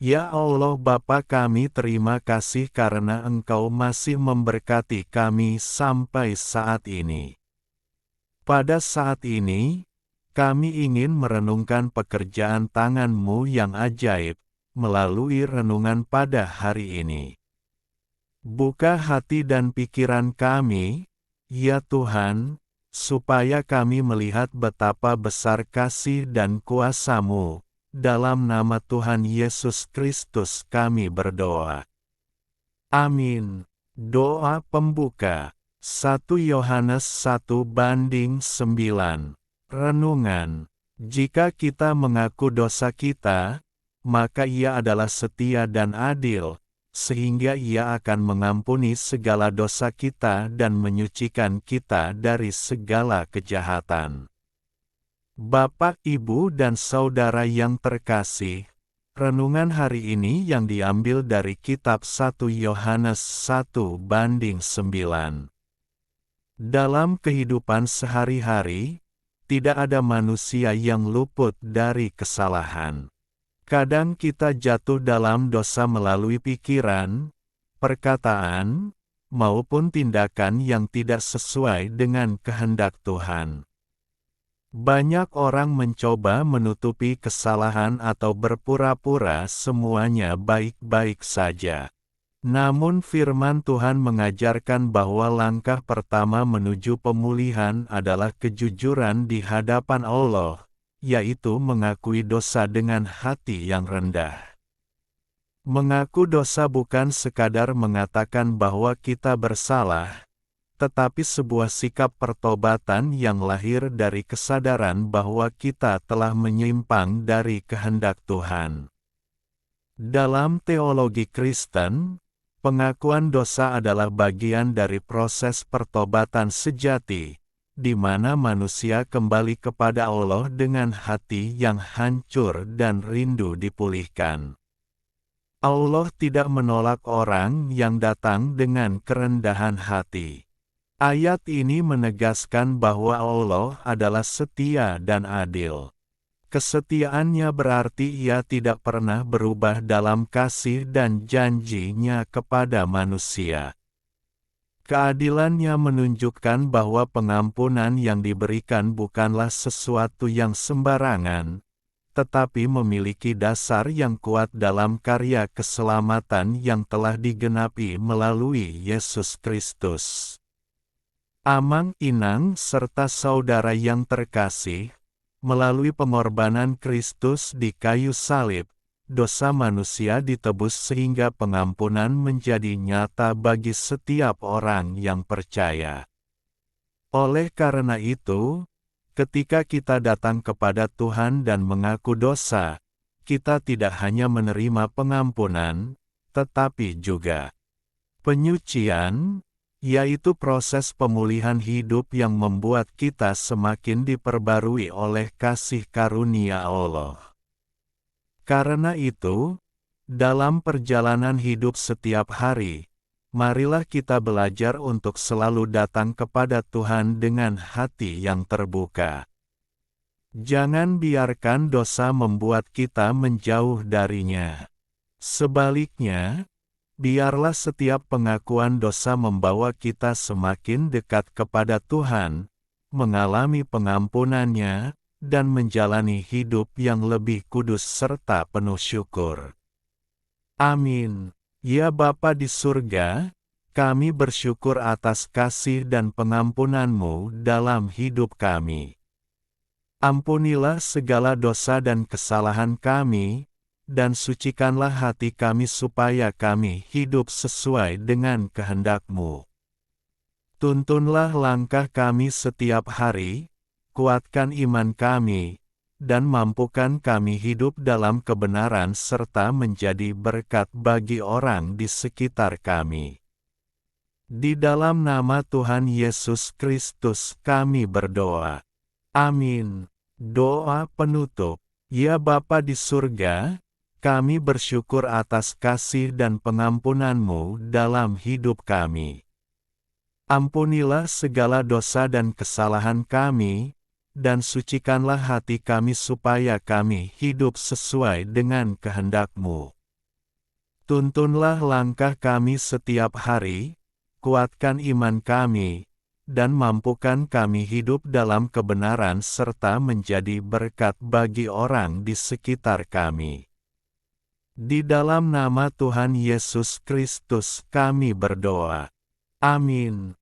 Ya Allah Bapa kami terima kasih karena Engkau masih memberkati kami sampai saat ini. Pada saat ini, kami ingin merenungkan pekerjaan tangan-Mu yang ajaib, melalui renungan pada hari ini. Buka hati dan pikiran kami, ya Tuhan, supaya kami melihat betapa besar kasih dan kuasa-Mu. Dalam nama Tuhan Yesus Kristus kami berdoa. Amin. Doa pembuka. 1 Yohanes 1:9. Renungan. Jika kita mengaku dosa kita, maka Ia adalah setia dan adil, sehingga Ia akan mengampuni segala dosa kita dan menyucikan kita dari segala kejahatan. Bapak, Ibu, dan Saudara yang terkasih, renungan hari ini yang diambil dari kitab 1 Yohanes 1:9. Dalam kehidupan sehari-hari, tidak ada manusia yang luput dari kesalahan. Kadang kita jatuh dalam dosa melalui pikiran, perkataan, maupun tindakan yang tidak sesuai dengan kehendak Tuhan. Banyak orang mencoba menutupi kesalahan atau berpura-pura semuanya baik-baik saja. Namun firman Tuhan mengajarkan bahwa langkah pertama menuju pemulihan adalah kejujuran di hadapan Allah, yaitu mengakui dosa dengan hati yang rendah. Mengaku dosa bukan sekadar mengatakan bahwa kita bersalah, tetapi sebuah sikap pertobatan yang lahir dari kesadaran bahwa kita telah menyimpang dari kehendak Tuhan. Dalam teologi Kristen, pengakuan dosa adalah bagian dari proses pertobatan sejati, di mana manusia kembali kepada Allah dengan hati yang hancur dan rindu dipulihkan. Allah tidak menolak orang yang datang dengan kerendahan hati. Ayat ini menegaskan bahwa Allah adalah setia dan adil. Kesetiaannya berarti Ia tidak pernah berubah dalam kasih dan janji-Nya kepada manusia. Keadilannya menunjukkan bahwa pengampunan yang diberikan bukanlah sesuatu yang sembarangan, tetapi memiliki dasar yang kuat dalam karya keselamatan yang telah digenapi melalui Yesus Kristus. Amang Inang serta saudara yang terkasih, melalui pengorbanan Kristus di kayu salib, dosa manusia ditebus sehingga pengampunan menjadi nyata bagi setiap orang yang percaya. Oleh karena itu, ketika kita datang kepada Tuhan dan mengaku dosa, kita tidak hanya menerima pengampunan, tetapi juga penyucian, yaitu proses pemulihan hidup yang membuat kita semakin diperbarui oleh kasih karunia Allah. Karena itu, dalam perjalanan hidup setiap hari, marilah kita belajar untuk selalu datang kepada Tuhan dengan hati yang terbuka. Jangan biarkan dosa membuat kita menjauh darinya. Sebaliknya, biarlah setiap pengakuan dosa membawa kita semakin dekat kepada Tuhan, mengalami pengampunan-Nya, dan menjalani hidup yang lebih kudus serta penuh syukur. Amin. Ya Bapa di surga, kami bersyukur atas kasih dan pengampunan-Mu dalam hidup kami. Ampunilah segala dosa dan kesalahan kami, dan sucikanlah hati kami supaya kami hidup sesuai dengan kehendak-Mu. Tuntunlah langkah kami setiap hari, kuatkan iman kami, dan mampukan kami hidup dalam kebenaran serta menjadi berkat bagi orang di sekitar kami. Di dalam nama Tuhan Yesus Kristus kami berdoa. Amin. Doa penutup. Ya Bapa di surga, kami bersyukur atas kasih dan pengampunan-Mu dalam hidup kami. Ampunilah segala dosa dan kesalahan kami, dan sucikanlah hati kami supaya kami hidup sesuai dengan kehendak-Mu. Tuntunlah langkah kami setiap hari, kuatkan iman kami, dan mampukan kami hidup dalam kebenaran serta menjadi berkat bagi orang di sekitar kami. Di dalam nama Tuhan Yesus Kristus kami berdoa. Amin.